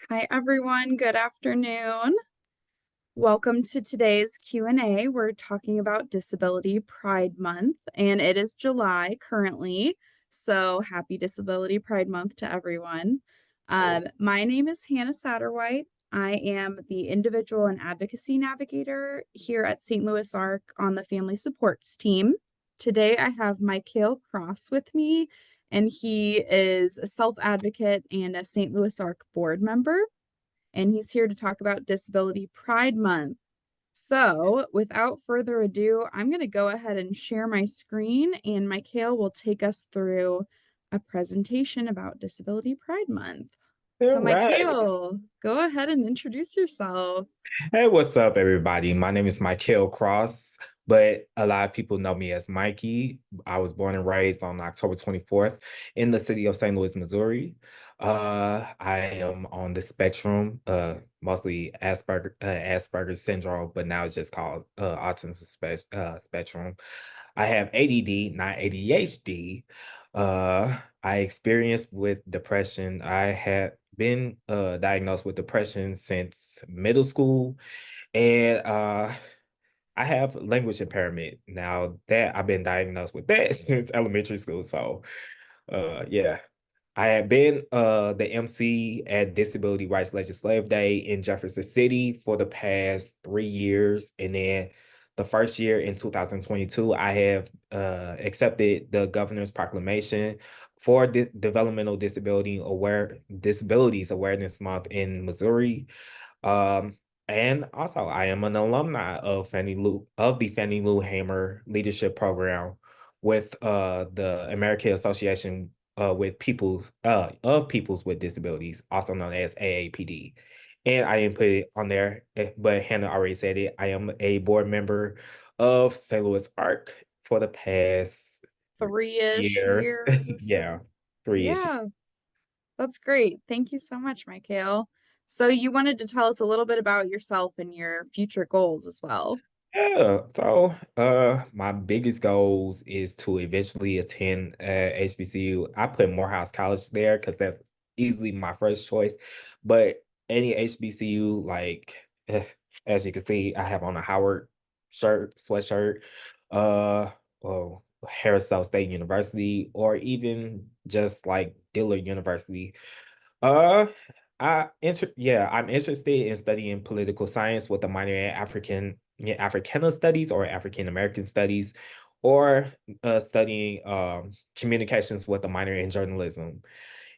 Hi, everyone. Good afternoon. Welcome to today's Q&A. We're talking about Disability Pride Month, and it is July currently. So happy Disability Pride Month to everyone. My name is Hannah Satterwhite. I am the Individual and Advocacy Navigator here at St. Louis ARC on the Family Supports team. Today, I have Michael Cross with me, and he is a self-advocate and a St. Louis ARC board member, and he's here to talk about Disability Pride Month. So, without further ado, I'm going to go ahead and share my screen, and Michael will take us through a presentation about Disability Pride Month. All So, right. Michael, go ahead and introduce yourself. Hey, what's up, everybody? My name is Michael Cross, but a lot of people know me as Mikey. I was born and raised on October 24th in the city of St. Louis, Missouri. I am on the spectrum, mostly Asperger's syndrome, but now it's just called autism spectrum. I have ADD, not ADHD. I experienced with depression. I had been diagnosed with depression since middle school, and I have language impairment. Now that I've been diagnosed with that since elementary school. So yeah. I had been the MC at Disability Rights Legislative Day in Jefferson City for the past 3 years. And then the first year in 2022, I have accepted the governor's proclamation for Developmental Disabilities Awareness Month in Missouri. Um, and also, I am an alumni of the Fannie Lou Hamer Leadership Program with the American Association with peoples with disabilities, also known as AAPD. And I didn't put it on there, but Hannah already said it. I am a board member of St. Louis ARC for the past 3-ish year. years or Yeah, so. 3 years. Yeah, that's great. Thank you so much, Michael. So, you wanted to tell us a little bit about yourself and your future goals as well. Yeah, so my biggest goals is to eventually attend HBCU. I put Morehouse College there because that's easily my first choice. But any HBCU, like as you can see, I have on a Howard sweatshirt, or Harris South State University, or even just like Dillard University. Uh, I'm interested in studying political science with a minor in Africana studies or African American studies, or studying communications with a minor in journalism.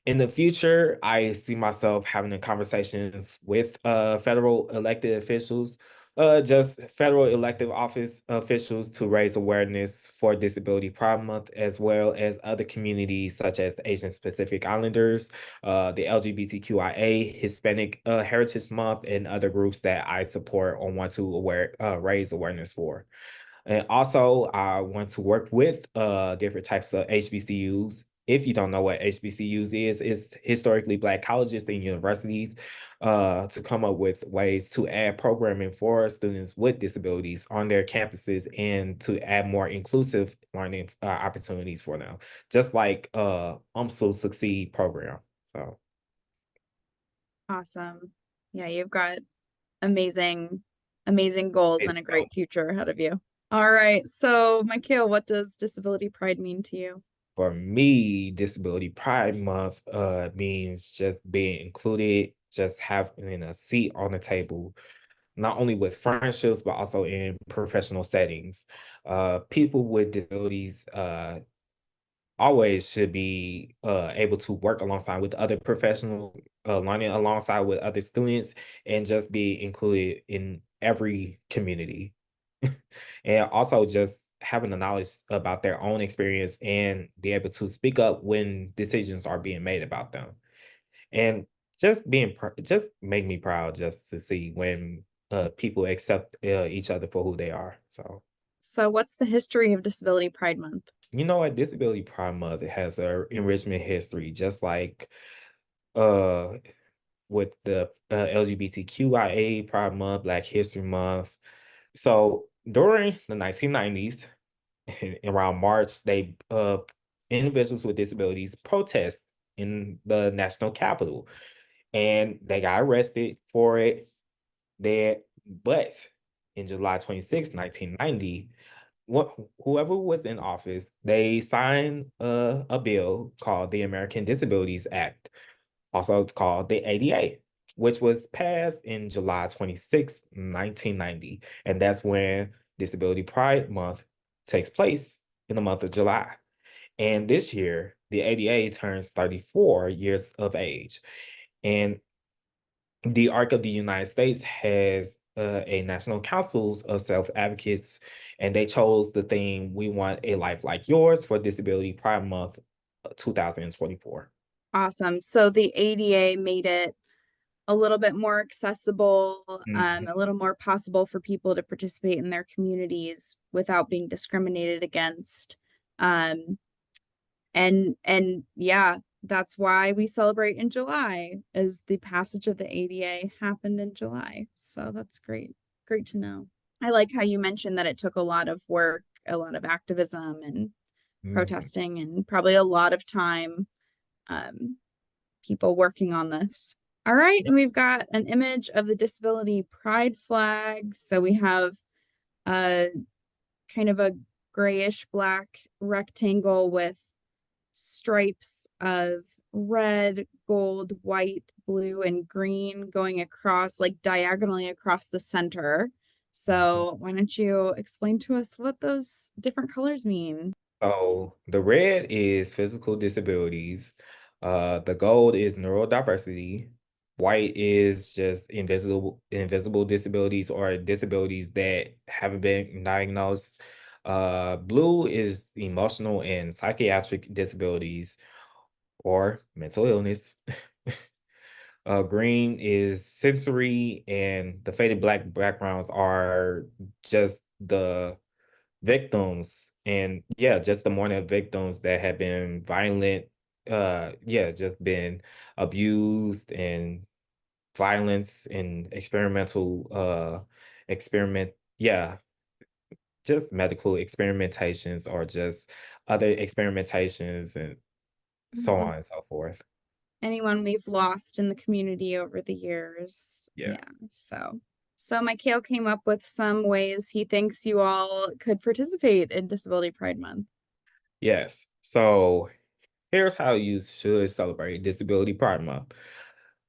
In the future, I see myself having conversations with federal elected officials, just federal elective office officials to raise awareness for Disability Pride Month, as well as other communities such as Asian Pacific Islanders, the LGBTQIA, Hispanic Heritage Month, and other groups that I support or want to raise awareness for. And also, I want to work with different types of HBCUs. If you don't know what HBCUs is, it's historically Black colleges and universities, to come up with ways to add programming for students with disabilities on their campuses and to add more inclusive learning opportunities for them, just like UMSL Succeed program. So, Awesome. Yeah, you've got amazing, amazing goals it's and a great future ahead of you. All right. So, Michael, what does Disability Pride mean to you? for me, Disability Pride Month means just being included, just having a seat on the table, not only with friendships, but also in professional settings. People with disabilities always should be able to work alongside with other professionals, learning alongside with other students, and just be included in every community. And also just having the knowledge about their own experience and be able to speak up when decisions are being made about them. And just just make me proud just to see when people accept each other for who they are. So, So, what's the history of Disability Pride Month? you know what? Disability Pride Month has a enrichment history, just like uh with the LGBTQIA Pride Month, Black History Month. So during the 1990s, around March, they individuals with disabilities protest in the national capital. and they got arrested for it. But in July 26, 1990, what whoever was in office, they signed a bill called the American Disabilities Act, also called the ADA, which was passed in July 26, 1990. And that's when Disability Pride Month takes place in the month of July. And this year, the ADA turns 34 years of age. And the ARC of the United States has a National Council of Self-Advocates, and they chose the theme, "We Want a Life Like Yours" for Disability Pride Month 2024. Awesome. So the ADA made it a little bit more accessible, Mhm. a little more possible for people to participate in their communities without being discriminated against. Um, and yeah, that's why we celebrate in July, is the passage of the ADA happened in July. So that's great. Great to know. I like how you mentioned that it took a lot of work, a lot of activism and Mhm. protesting, and probably a lot of time, um, people working on this. All right, and we've got an image of the disability pride flag. So we have a kind of a grayish black rectangle with stripes of red, gold, white, blue, and green going across, like diagonally across the center. Mhm. So why don't you explain to us what those different colors mean? So the red is physical disabilities. The gold is neurodiversity. White is just invisible disabilities or disabilities that haven't been diagnosed. Blue is emotional and psychiatric disabilities or mental illness. Green is sensory, and the faded black backgrounds are just the victims, and yeah, just the mourning of victims that have been violent, yeah, just been abused and violence and experimental experiment yeah, just medical experimentations or just other experimentations and so Mhm. on and so forth. Anyone we've lost in the community over the years. Yeah. Yeah, so Mikhail came up with some ways he thinks you all could participate in Disability Pride Month. Yes. So here's how you should celebrate Disability Pride Month.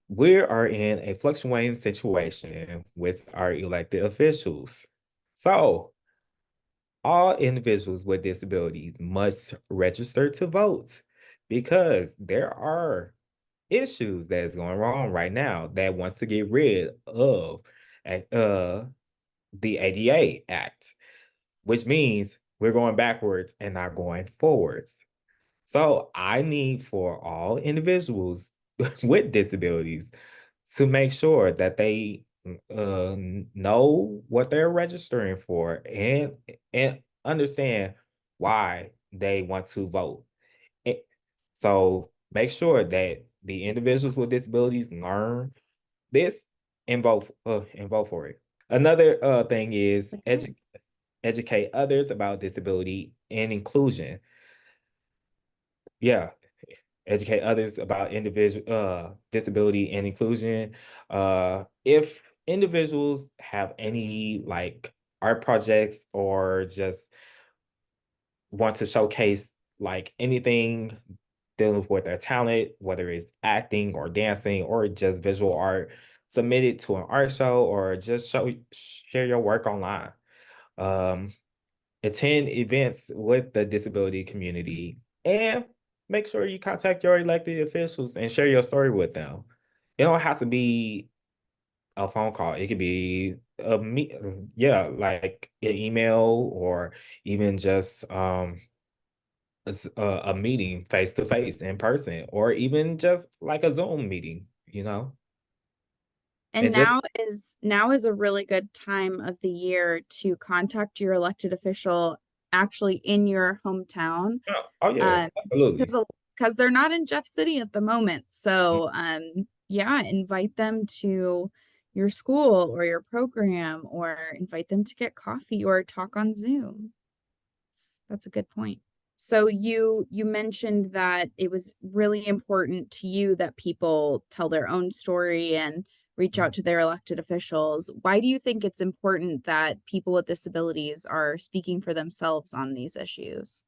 We are in a fluctuating situation with our elected officials. So, all individuals with disabilities must register to vote because there are issues that is going wrong right now that wants to get rid of uh, the ADA Act, which means we're going backwards and not going forwards. So I need for all individuals with disabilities to make sure that they know what they're registering for and understand why they want to vote. Eh, So make sure that the individuals with disabilities learn this and vote for it. Another thing is educate others about disability and inclusion. Yeah, educate others about individual disability and inclusion. If individuals have any like art projects or just want to showcase like anything dealing with their talent, whether it's acting or dancing or just visual art, submit it to an art show or just share your work online. Um, Attend events with the disability community, and make sure you contact your elected officials and share your story with them. It don't have to be a phone call. It could be yeah, like an email or even just a meeting face to face in person, or even just like a Zoom meeting. And And just now is a really good time of the year to contact your elected official actually in your hometown. oh yeah, absolutely. Because they're not in Jeff City at the moment. So yeah, invite them to your school or your program, or invite them to get coffee or talk on Zoom. That's a good point. So you mentioned that it was really important to you that people tell their own story and reach out to their elected officials. Why do you think it's important that people with disabilities are speaking for themselves on these issues?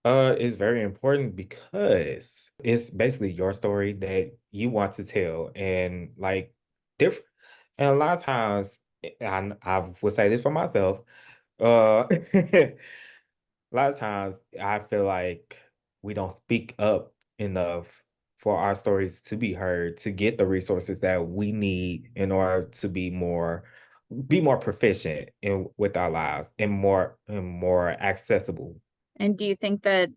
It's very important because it's basically your story that you want to tell, and like different. And a lot of times, I would say this for myself. A lot of times, I feel like we don't speak up enough for our stories to be heard, to get the resources that we need in order to be more proficient in with our lives and more accessible. And do you think that,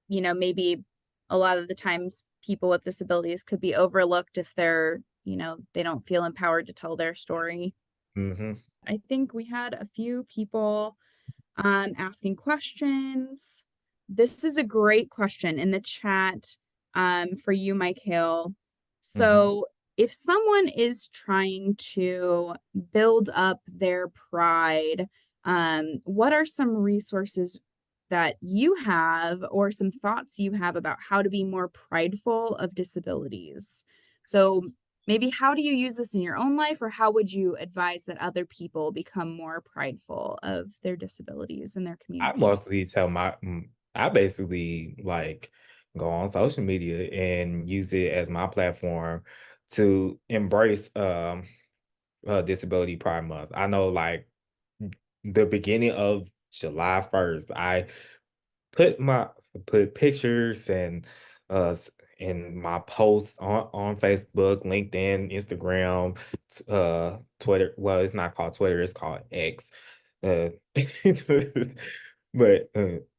maybe a lot of the times people with disabilities could be overlooked if they don't feel empowered to tell their story? Mhm. I think we had a few people asking questions. This is a great question in the chat for you, Michael. Mhm. So, if someone is trying to build up their pride, what are some resources that you have or some thoughts you have about how to be more prideful of disabilities? So, maybe how do you use this in your own life, or how would you advise that other people become more prideful of their disabilities in their I community? mostly tell I basically like go on social media and use it as my platform to embrace disability pride month. I know like the beginning of July 1st, I put my put pictures and in my posts on Facebook, LinkedIn, Instagram, Twitter. Well, it's not called Twitter, it's called X. Uh,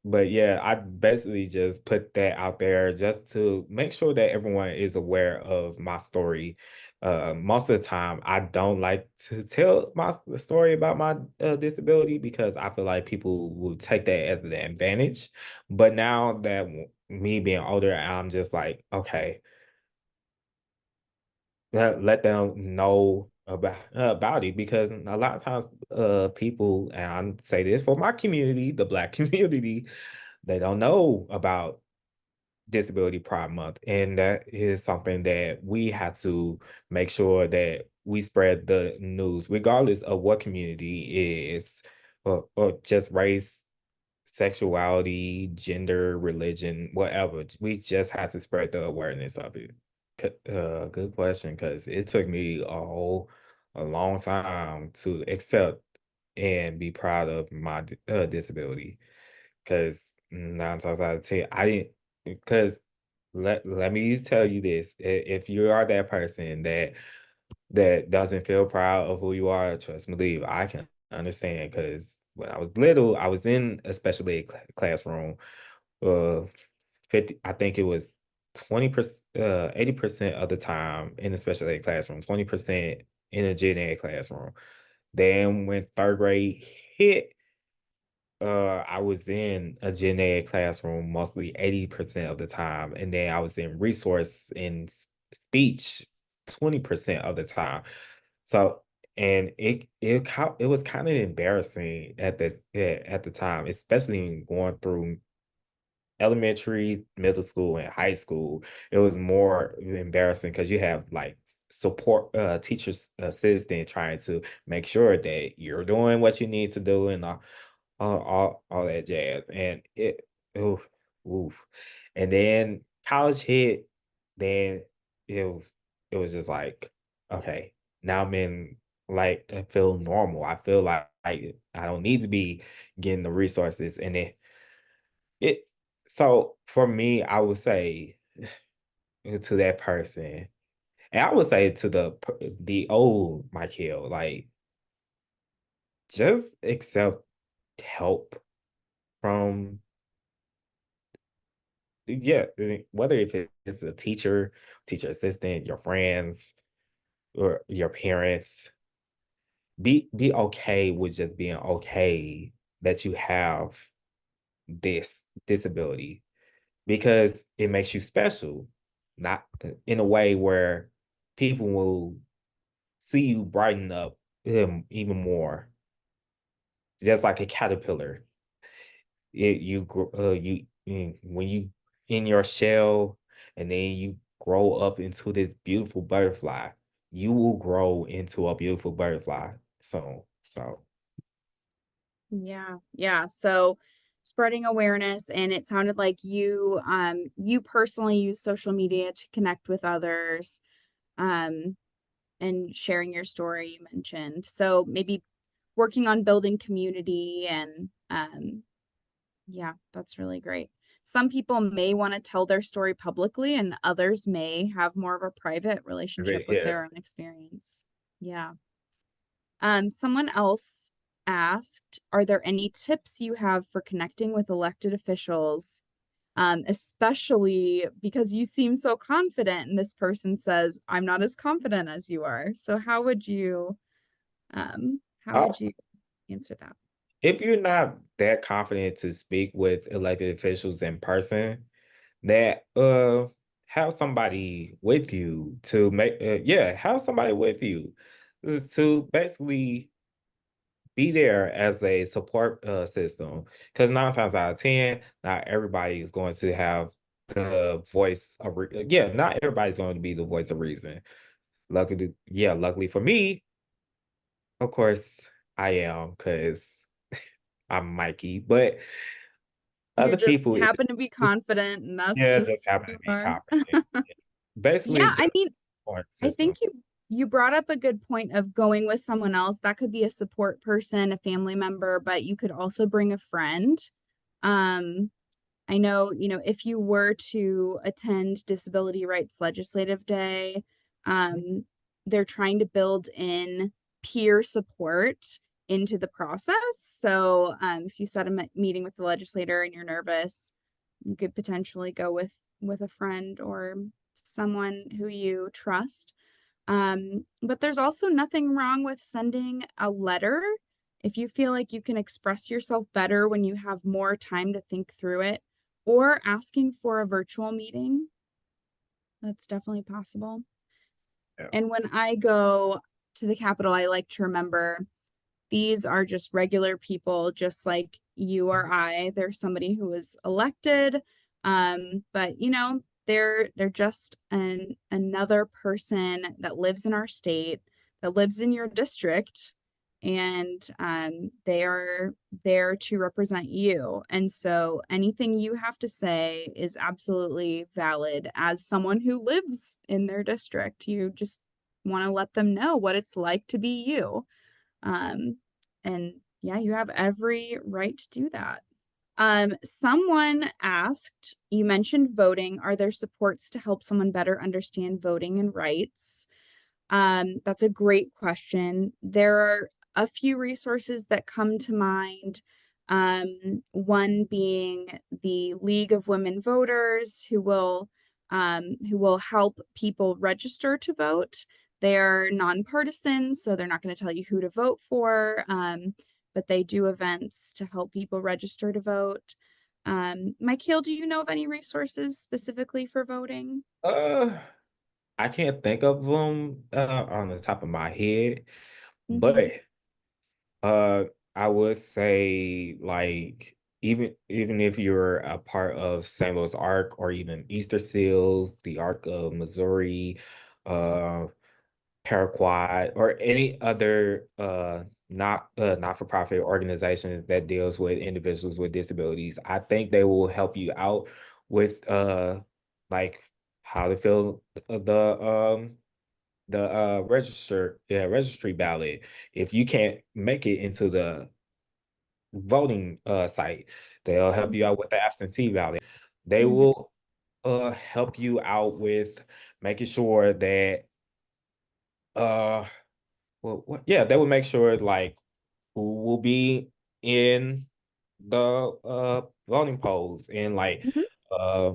but yeah, I basically just put that out there just to make sure that everyone is aware of my story. Most of the time, I don't like to tell the story about my disability because I feel like people will take that as an advantage. But now that me being older, I'm just like, okay, let them know about it because a lot of times people, and I say this for my community, the Black community, they don't know about Disability Pride Month, and that is something that we have to make sure that we spread the news regardless of what community is, or just race, sexuality, gender, religion, whatever. We just have to spread the awareness of it. Good question, because it took me a long time to accept and be proud of my disability. Because 9 times out of 10, I didn't. Because let me tell you this: if you are that person that doesn't feel proud of who you are, trust me, leave. I can understand because when I was little, I was in a special ed classroom. Uh, 50, I think it was 20%, 80% of the time in a special ed classroom, 20% in a gen ed classroom. Then when third grade hit, I was in a gen ed classroom mostly 80% of the time, and then I was in resource and speech 20% of the time. So, and it was kind of embarrassing at the time, especially going through elementary, middle school, and high school. It was more embarrassing because you have like support teachers assistant trying to make sure that you're doing what you need to do and all that jazz. And oof, oof. And then college hit, then it was it was just like, okay, now I'm in like I feel normal. I feel like I don't need to be getting the resources. And it so for me, I would say to that person, and I would say to the old Michael, like just accept help from yeah, whether if it's a teacher, teacher assistant, your friends, or your parents, be okay with just being okay that you have this disability because it makes you special, not in a way where people will see you brighten up even more, just like a caterpillar. when you in your shell and then you grow up into this beautiful butterfly, you will grow into a beautiful butterfly soon. So Yeah, yeah. So spreading awareness, and it sounded like you personally use social media to connect with others, um and sharing your story you mentioned. So maybe working on building community and yeah, that's really great. Some people may want to tell their story publicly, and others may have more of a private relationship with yeah. their own experience. Yeah. Someone else asked, are there any tips you have for connecting with elected officials? Especially because you seem so confident, and this person says, I'm not as confident as you are. So how would you answer that? If you're not that confident to speak with elected officials in person, that have somebody with you to make yeah, have somebody with you to basically be there as a support system. Because 9 times out of 10, not everybody is going to have the voice of yeah, not everybody's going to be the voice of reason. Luckily for me, of course, I am because I'm Mikey, but You other just people, happen to be confident, and that's yeah, just just happen who to you be are. confident. Basically, Yeah, just I mean, support I system. think you brought up a good point of going with someone else. That could be a support person, a family member, but you could also bring a friend. Um, I know, if you were to attend Disability Rights Legislative Day, um, they're trying to build in peer support into the process. So, if you set a meeting with the legislator and you're nervous, you could potentially go with a friend or someone who you trust. But there's also nothing wrong with sending a letter if you feel like you can express yourself better when you have more time to think through it, or asking for a virtual meeting. That's definitely possible. Yeah. And when I go to the Capitol, I like to remember these are just regular people, just like you or I. They're somebody who was elected, but they're just another person that lives in our state, that lives in your district, and they are there to represent you. And so anything you have to say is absolutely valid as someone who lives in their district. You just want to let them know what it's like to be you. Um, and yeah, you have every right to do that. Someone asked, you mentioned voting. Are there supports to help someone better understand voting and rights? That's a great question. There are a few resources that come to mind. One being the League of Women Voters, who will help people register to vote. They're nonpartisan, so they're not going to tell you who to vote for, but they do events to help people register to vote. Mikhail, do you know of any resources specifically for voting? Uh, I can't think of them on the top of my head, Mm-hmm. but uh, I would say like even if you're a part of St. Louis Arc or even Easter Seals, the Arc of Missouri, uh, Paraquat, or any other not-for-profit organizations that deals with individuals with disabilities, I think they will help you out with like how to fill the registry ballot. If you can't make it into the voting site, they'll help you out with the absentee ballot. They Mm-hmm. will help you out with making sure that uh yeah, they will make sure like who will be in the voting polls and like Mm-hmm. uh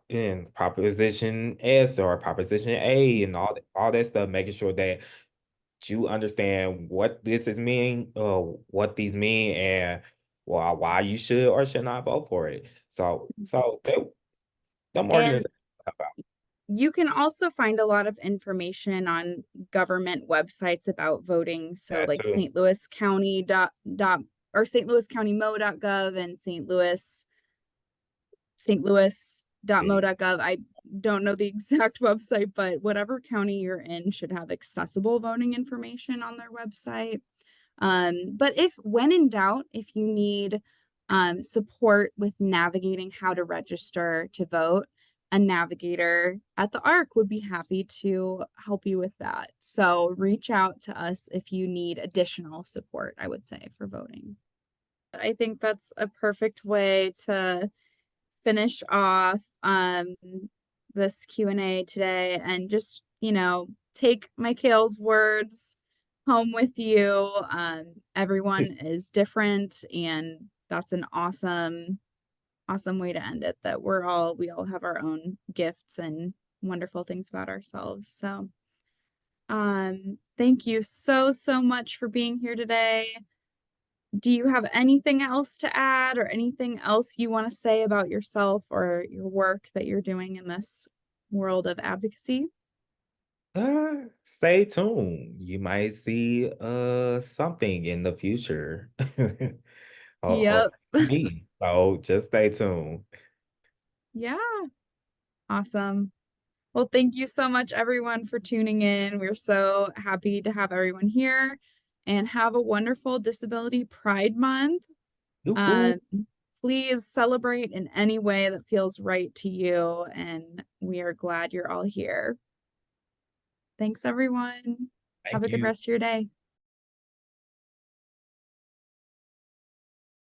in Proposition S or Proposition A and all that stuff, making sure that you understand what this is mean, what these mean, and why you should or should not vote for it. So them And organizations help out. you can also find a lot of information on government websites about voting. So That like too. St. Louis County dot or stlouiscountymmo.gov and St. Louis.mo.gov. I don't know the exact website, but whatever county you're in should have accessible voting information on their website. But when in doubt, if you need support with navigating how to register to vote, a navigator at the ARC would be happy to help you with that. So reach out to us if you need additional support, I would say, for voting. I think that's a perfect way to finish off this Q&A today, and just, take Michael's words home with you. Everyone is different, and that's an awesome way to end it, that we all have our own gifts and wonderful things about ourselves. So thank you so much for being here today. Do you have anything else to add, or anything else you want to say about yourself or your work that you're doing in this world of advocacy? Stay tuned. You might see something in the future. Or Yep. from me. So just stay tuned. Yeah. Awesome. Well, thank you so much, everyone, for tuning in. We're so happy to have everyone here, and have a wonderful Disability Pride Month. Woo-hoo. Um, please celebrate in any way that feels right to you, and we are glad you're all here. Thanks, everyone. Have Thank a good you. rest of your day.